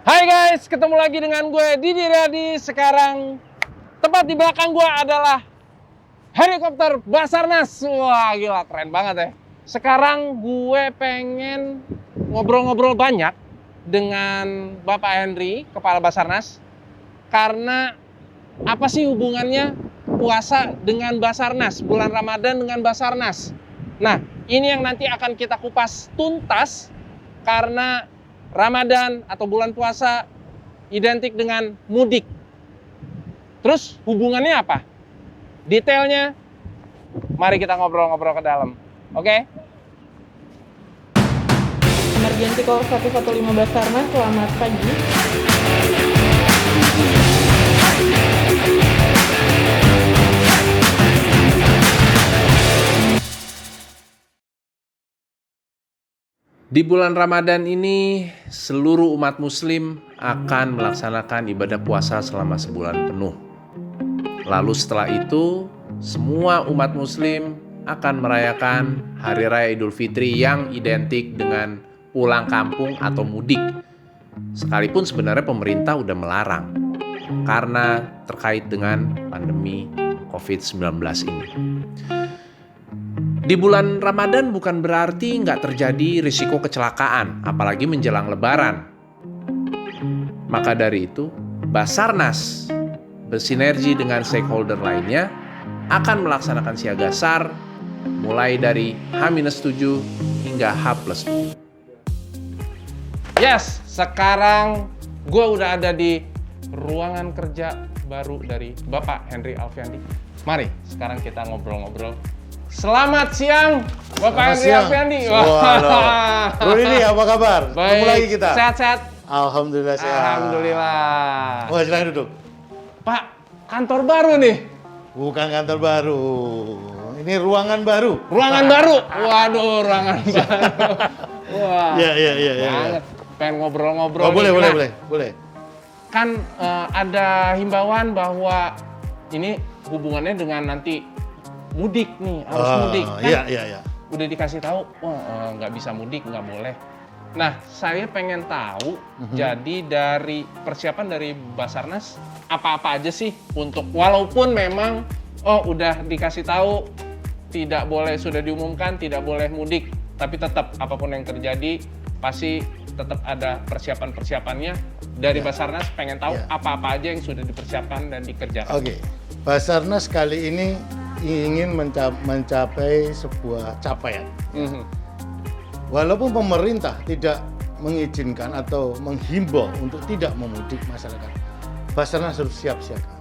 Hai guys, ketemu lagi dengan gue Didi Riyadi. Sekarang tepat di belakang gue adalah helikopter Basarnas. Wah gila, keren banget ya. Sekarang gue pengen ngobrol-ngobrol banyak dengan Bapak Henry, Kepala Basarnas. Karena apa sih hubungannya puasa dengan Basarnas, bulan Ramadan dengan Basarnas? Nah, ini yang nanti akan kita kupas tuntas karena Ramadan atau bulan puasa identik dengan mudik. Terus hubungannya apa? Detailnya, mari kita ngobrol-ngobrol ke dalam. Oke? Emergency Call 115 Basarnas, selamat pagi. Di bulan Ramadan ini, seluruh umat muslim akan melaksanakan ibadah puasa selama sebulan penuh. Lalu setelah itu, semua umat muslim akan merayakan Hari Raya Idul Fitri yang identik dengan pulang kampung atau mudik. Sekalipun sebenarnya pemerintah udah melarang karena terkait dengan pandemi COVID-19 ini. Di bulan Ramadan bukan berarti nggak terjadi risiko kecelakaan, apalagi menjelang Lebaran. Maka dari itu, Basarnas bersinergi dengan stakeholder lainnya akan melaksanakan siaga SAR mulai dari H-7 hingga H+7. Yes, sekarang gue udah ada di ruangan kerja baru dari Bapak Henry Alfiandi. Mari, sekarang kita ngobrol-ngobrol. Selamat siang, Bapak Henry Alfiandi. Wah, Bro Didi, apa kabar? Ketemu lagi Baik, kita. sehat-sehat. Alhamdulillah sehat. Alhamdulillah. Wah, silahkan duduk. Pak, kantor baru nih. Bukan kantor baru. Ini ruangan baru. Ruangan baru. Waduh, ruangan baru. Wah. Iya. Banget. Pengen ngobrol-ngobrol. Oh, boleh, nih. boleh. Kan ada himbauan bahwa ini hubungannya dengan nanti mudik nih, harus mudik. Kan Iya. udah dikasih tahu, nggak bisa mudik, nggak boleh. Nah, saya pengen tahu, jadi dari persiapan dari Basarnas, apa-apa aja sih untuk, walaupun memang, udah dikasih tahu, tidak boleh, sudah diumumkan, tidak boleh mudik, tapi tetap apapun yang terjadi, pasti tetap ada persiapan-persiapannya. Dari Basarnas pengen tahu apa-apa aja yang sudah dipersiapkan dan dikerjakan. Oke. Basarnas kali ini ingin mencapai sebuah capaian. Walaupun pemerintah tidak mengizinkan atau menghimbau untuk tidak memudik masyarakat, Basarnas harus siap siaga.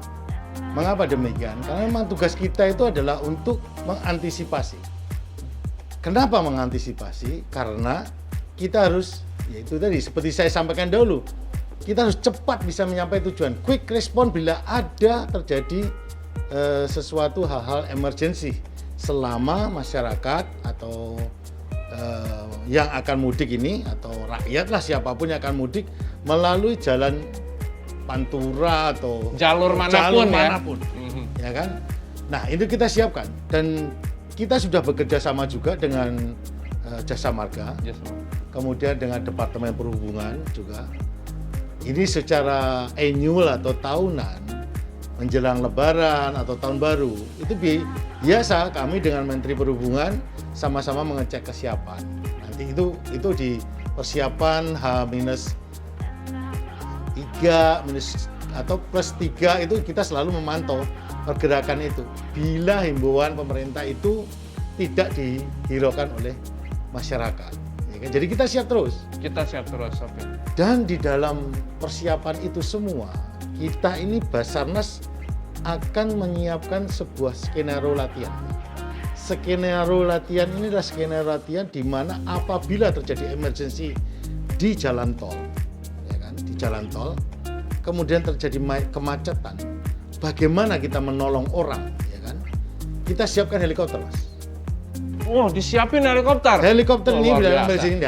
Mengapa demikian? Karena memang tugas kita itu adalah untuk mengantisipasi. Kenapa mengantisipasi? Karena kita harus, yaitu tadi seperti saya sampaikan dahulu, kita harus cepat bisa menyampaikan tujuan. Quick response bila ada terjadi sesuatu hal-hal emergency selama masyarakat atau yang akan mudik ini atau rakyat lah siapapun yang akan mudik melalui jalan pantura atau Jalur manapun. Ya kan? Nah, itu kita siapkan dan kita sudah bekerja sama juga dengan Jasa Marga, kemudian dengan Departemen Perhubungan juga. Ini secara annual atau tahunan menjelang Lebaran atau Tahun Baru, itu biasa kami dengan Menteri Perhubungan sama-sama mengecek kesiapan. Nanti itu di persiapan H-3 atau +3 itu kita selalu memantau pergerakan itu. Bila himbauan pemerintah itu tidak dihiraukan oleh masyarakat. Jadi kita siap terus. Oke. Dan di dalam persiapan itu semua, kita ini Basarnas akan menyiapkan sebuah skenario latihan. Skenario latihan ini adalah skenario latihan di mana apabila terjadi emergency di jalan tol, ya kan, di jalan tol, kemudian terjadi kemacetan, bagaimana kita menolong orang, ya kan? Kita siapkan helikopter, Mas. Disiapin helikopter. Helikopter ini Luar bila biasa. emergency.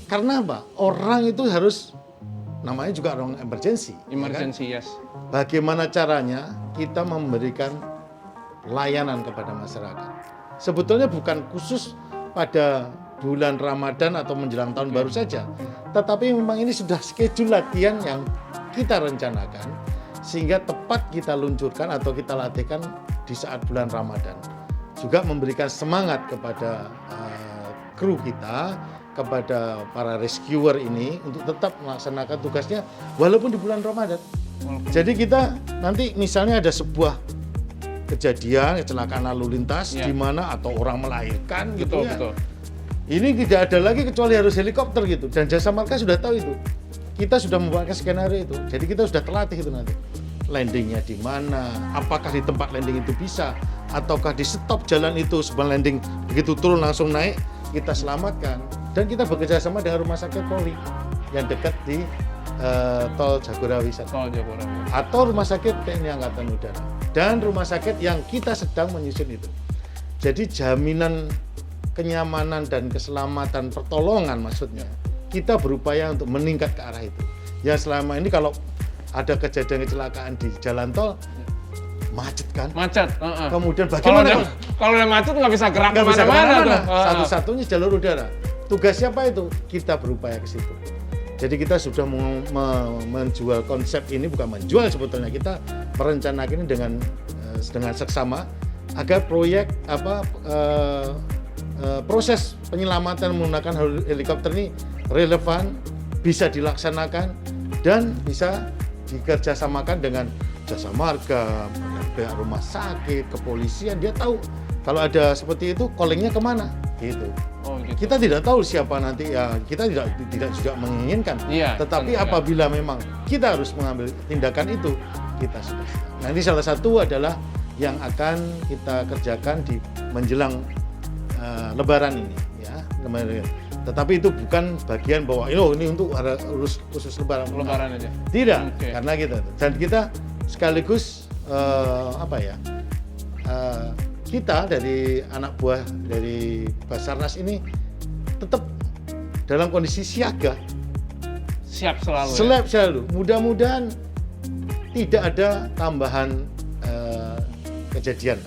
Karena apa? Orang itu harus, namanya juga orang emergency. Emergency, yes. Bagaimana caranya kita memberikan layanan kepada masyarakat? Sebetulnya bukan khusus pada bulan Ramadan atau menjelang tahun baru saja. Tetapi memang ini sudah schedule latihan yang kita rencanakan sehingga tepat kita luncurkan atau kita latihkan di saat bulan Ramadan. Juga memberikan semangat kepada kru kita, kepada para rescuer ini untuk tetap melaksanakan tugasnya walaupun di bulan Ramadan. Jadi kita nanti misalnya ada sebuah kejadian kecelakaan lalu lintas di mana atau orang melahirkan gitu ya. Betul. Ini tidak ada lagi kecuali harus helikopter gitu, dan Jasa Marga sudah tahu itu. Kita sudah membuatkan skenario itu, jadi kita sudah terlatih itu nanti. Landingnya di mana, apakah di tempat landing itu bisa, ataukah di stop jalan itu sebelum landing begitu turun langsung naik, kita selamatkan. Dan kita bekerja sama dengan Rumah Sakit Polri yang dekat di Tol Jagorawi atau Rumah Sakit TNI Angkatan Udara dan rumah sakit yang kita sedang menyusun itu. Jadi jaminan kenyamanan dan keselamatan pertolongan maksudnya kita berupaya untuk meningkat ke arah itu. Ya selama ini kalau ada kejadian kecelakaan di jalan tol macet kan? Macet. Kemudian bagaimana? Kalau udah macet nggak bisa gerak Nggak bisa kemana-mana kemana-mana. tuh. Satu-satunya jalur udara. Tugas siapa itu? Kita berupaya ke situ. Jadi kita sudah menjual konsep ini, bukan menjual sebetulnya, kita merencanakan ini dengan seksama agar proyek proses penyelamatan menggunakan helikopter ini relevan, bisa dilaksanakan dan bisa dikerjasamakan dengan Jasa Marga, pihak rumah sakit, kepolisian. Dia tahu kalau ada seperti itu callingnya kemana gitu. Gitu. Kita tidak tahu siapa nanti, ya kita tidak juga menginginkan. Tetapi apabila memang kita harus mengambil tindakan itu, kita sudah. Nah ini salah satu adalah yang akan kita kerjakan di menjelang Lebaran ini, ya. Tetapi itu bukan bagian bahwa ini untuk urus khusus Lebaran aja. Tidak, karena kita sekaligus kita dari anak buah dari Basarnas ini tetap dalam kondisi siaga. Siap selalu. Selalu. Mudah-mudahan tidak ada tambahan kejadian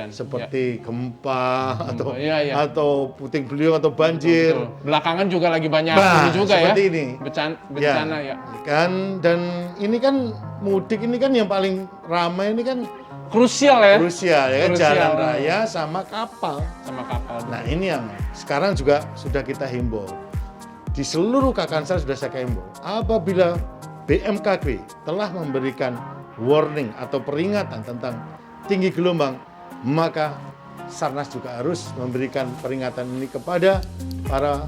seperti gempa atau puting beliung atau banjir. Betul. Belakangan juga lagi banyak ini juga seperti ya. Ini. Bencana ya. Kan dan ini kan mudik ini kan yang paling ramai ini kan krusial ya kan jalan raya sama kapal. Nah ini yang sekarang juga sudah kita himbau di seluruh Kakansar, sudah saya himbau apabila BMKG telah memberikan warning atau peringatan tentang tinggi gelombang, maka Sarnas juga harus memberikan peringatan ini kepada para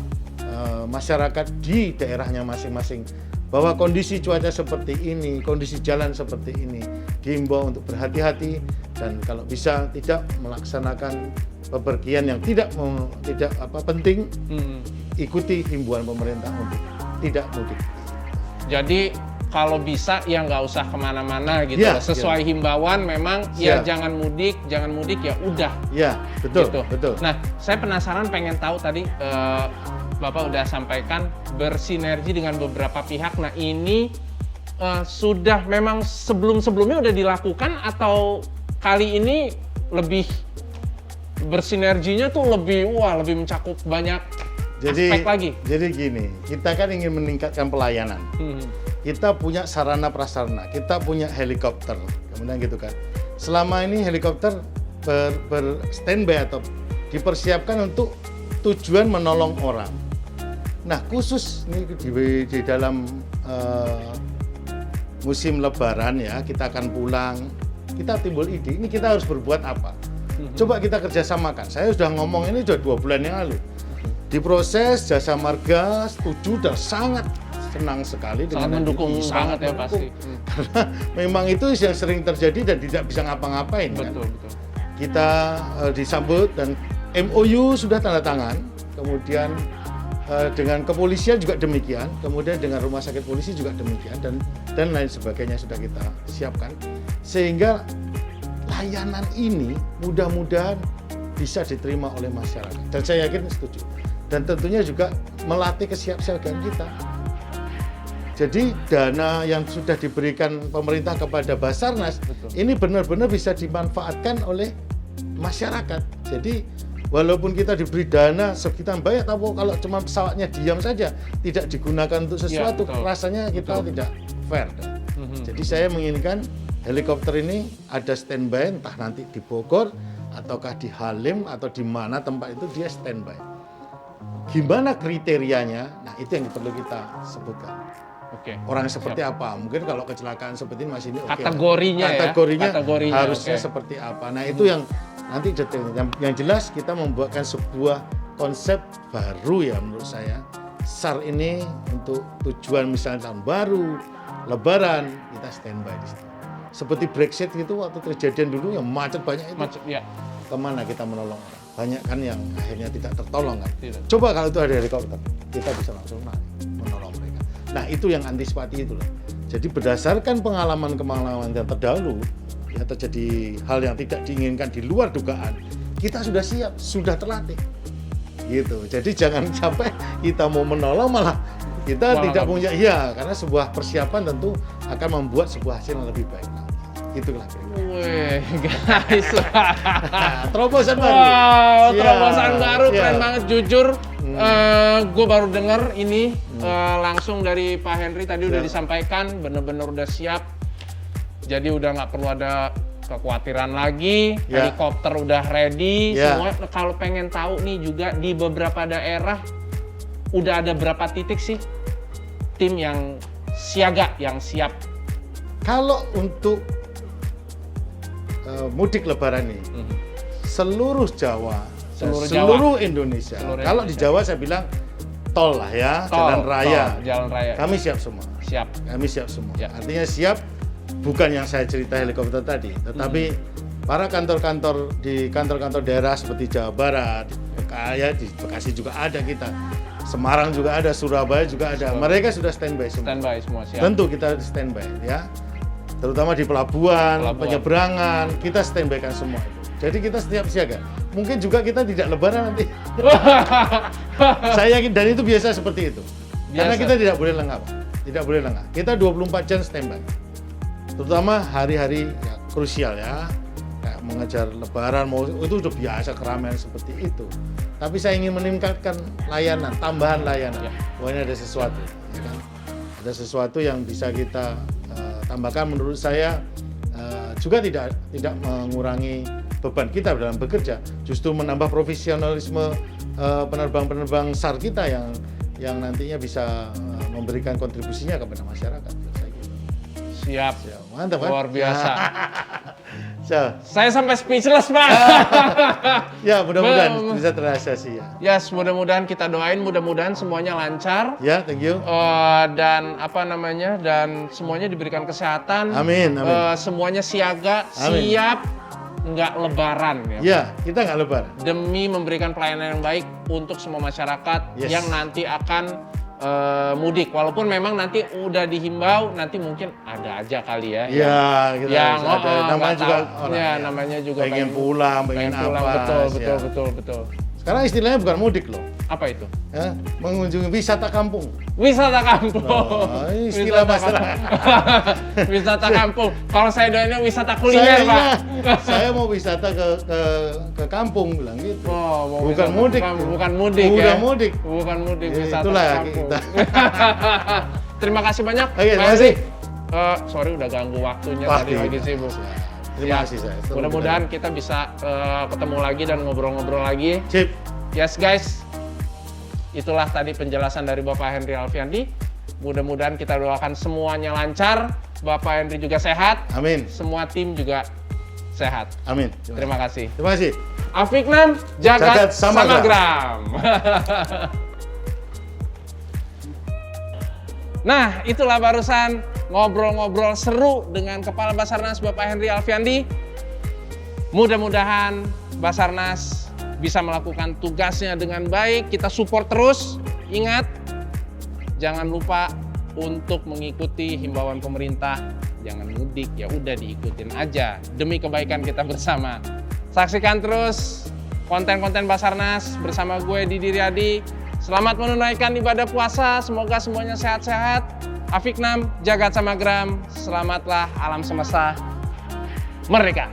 masyarakat di daerahnya masing-masing bahwa kondisi cuaca seperti ini, kondisi jalan seperti ini, diimbau untuk berhati-hati dan kalau bisa tidak melaksanakan bepergian yang tidak penting, ikuti himbauan pemerintah untuk tidak mudik. Jadi kalau bisa ya nggak usah kemana-mana gitu, sesuai himbauan memang ya jangan mudik ya udah. Ya betul. Gitu. Betul. Nah saya penasaran pengen tahu tadi. Bapak udah sampaikan bersinergi dengan beberapa pihak. Nah ini sudah memang sebelum-sebelumnya udah dilakukan atau kali ini lebih bersinerginya tuh lebih mencakup banyak aspek lagi? Jadi gini, kita kan ingin meningkatkan pelayanan. Kita punya sarana prasarana, kita punya helikopter, kemudian gitu kan. Selama ini helikopter standby atau dipersiapkan untuk tujuan menolong orang. Nah khusus ini di dalam musim Lebaran ya, kita akan pulang, kita timbul ide, ini kita harus berbuat apa? Coba kita kerjasamakan. Saya sudah ngomong ini sudah 2 bulan yang lalu. Diproses, Jasa Marga setuju dan sangat senang sekali. Sangat mendukung banget ya pasti. Karena memang itu yang sering terjadi dan tidak bisa ngapa-ngapain. Betul. Kita disambut dan MOU sudah tanda tangan, kemudian dengan kepolisian juga demikian, kemudian dengan rumah sakit polisi juga demikian dan lain sebagainya sudah kita siapkan sehingga layanan ini mudah-mudahan bisa diterima oleh masyarakat dan saya yakin setuju dan tentunya juga melatih kesiapsiagaan kita. Jadi dana yang sudah diberikan pemerintah kepada Basarnas ini benar-benar bisa dimanfaatkan oleh masyarakat. Jadi walaupun kita diberi dana sekitar banyak, tapi kalau cuma pesawatnya diam saja, tidak digunakan untuk sesuatu, betul. rasanya kita tidak fair. Jadi saya menginginkan helikopter ini ada standby, entah nanti di Bogor, ataukah di Halim, atau di mana tempat itu dia standby. Gimana kriterianya? Nah itu yang perlu kita sebutkan. Oke. Orang seperti apa? Mungkin kalau kecelakaan seperti ini masih ini oke. Kategorinya ya? Kategorinya harusnya oke. seperti apa? Nah itu yang nanti detailnya. Yang jelas kita membuatkan sebuah konsep baru ya menurut saya. SAR ini untuk tujuan misalnya tahun baru, Lebaran, kita standby di situ. Seperti Brexit gitu waktu kejadian dulu yang macet banyak itu. Macet, ya. Kemana kita menolong orang? Banyak kan yang akhirnya tidak tertolong kan. Tidak. Coba kalau itu ada helikopter, kita bisa langsung naik menolong mereka. Nah itu yang antisipasi itu loh. Jadi berdasarkan pengalaman yang terdahulu, ya terjadi hal yang tidak diinginkan di luar dugaan, kita sudah siap, sudah terlatih. Gitu. Jadi jangan sampai kita mau menolong malah kita tidak punya, iya, karena sebuah persiapan tentu akan membuat sebuah hasil yang lebih baik. Nah, itulah kira-kira. Wih, guys. Terobosan baru. Wow, terobosan Siap, baru, keren siap. banget. Jujur, gue baru denger ini langsung dari Pak Henry tadi udah Siap. disampaikan, bener-bener udah siap. Jadi udah nggak perlu ada kekhawatiran lagi, Ya. helikopter udah ready. Ya. Semua kalau pengen tahu nih juga di beberapa daerah udah ada berapa titik sih tim yang siaga, yang siap. Kalau untuk mudik Lebaran ini, seluruh Jawa, dan Seluruh seluruh Indonesia. Seluruh Kalau di Indonesia. Jawa saya bilang tol lah ya, jalan raya. Jalan raya. Kami siap semua. Siap. Kami siap semua. Ya. Artinya siap bukan yang saya cerita helikopter tadi, tetapi para kantor-kantor di kantor-kantor daerah seperti Jawa Barat, di Bekasi juga ada kita, Semarang juga ada, Surabaya juga ada. Mereka sudah standby semua. Standby semua siap. Tentu kita standby ya. Terutama di pelabuhan, penyeberangan, kita standbykan semua itu. Jadi kita setiap siaga. Mungkin juga kita tidak lebaran nanti. Saya yakin, dan itu biasa seperti itu. Karena Biasa. kita tidak boleh lengah, Pak. Tidak boleh lengah. Kita 24 jam standby. Terutama hari-hari ya, krusial ya. Kayak mengejar lebaran, itu udah biasa keramaian seperti itu. Tapi saya ingin meningkatkan layanan, tambahan layanan. Ya. Wah, ini ada sesuatu, ya kan? Ada sesuatu yang bisa kita tambahkan, menurut saya juga tidak mengurangi beban kita dalam bekerja, justru menambah profesionalisme penerbang-penerbang SAR kita yang nantinya bisa memberikan kontribusinya kepada masyarakat. Siap. Mantap kan? Luar biasa. Saya sampai speechless, Pak. ya mudah-mudahan bisa terrealisasi ya. Yes, mudah-mudahan kita doain, mudah-mudahan semuanya lancar. Ya, thank you. Dan dan semuanya diberikan kesehatan. Amin, amin. Semuanya siaga, Amin. siap, nggak lebaran ya. Ya, kita nggak lebaran. Demi memberikan pelayanan yang baik untuk semua masyarakat Yes. yang nanti akan mudik. Walaupun memang nanti udah dihimbau, nanti mungkin ada aja kali ya. Iya, kita yang ada. Namanya juga orang, ya, namanya juga pengen pulang, pengen apa. Betul. Sekarang istilahnya bukan mudik loh. Apa itu? Ya, mengunjungi wisata kampung. Wisata kampung. Oh, ini istilah masyarakat. Wisata kampung. Kalau saya doanya wisata kuliner, Pak. Saya mau wisata ke kampung bilang gitu. Oh, mau Bukan wisata mudik. kampung. Bukan mudik Bukan ya. mudik. Bukan mudik, Ya, wisata itulah kampung. kita. Terima kasih banyak. Oke, terima Pak kasih. Henry. Sorry udah ganggu waktunya Wah, tadi lagi sibuk. Terima Ya, kasih saya. Mudah-mudahan kita bisa ketemu lagi dan ngobrol-ngobrol lagi. Sip. Yes guys, itulah tadi penjelasan dari Bapak Henry Alfiandi. Mudah-mudahan kita doakan semuanya lancar, Bapak Henry juga sehat, Amin. semua tim juga sehat. Amin. Terima kasih. Terima kasih. Afiknam, Jagat Jagat Samagram. Samagram. Nah, itulah barusan ngobrol-ngobrol seru dengan Kepala Basarnas Bapak Henry Alfiandi. Mudah-mudahan Basarnas bisa melakukan tugasnya dengan baik. Kita support terus. Ingat, jangan lupa untuk mengikuti himbauan pemerintah. Jangan mudik, ya udah diikutin aja demi kebaikan kita bersama. Saksikan terus konten-konten Basarnas bersama gue Didi Riyadi. Selamat menunaikan ibadah puasa. Semoga semuanya sehat-sehat. Afiknam, Jagat Samagram. Selamatlah alam semesta. Merdeka.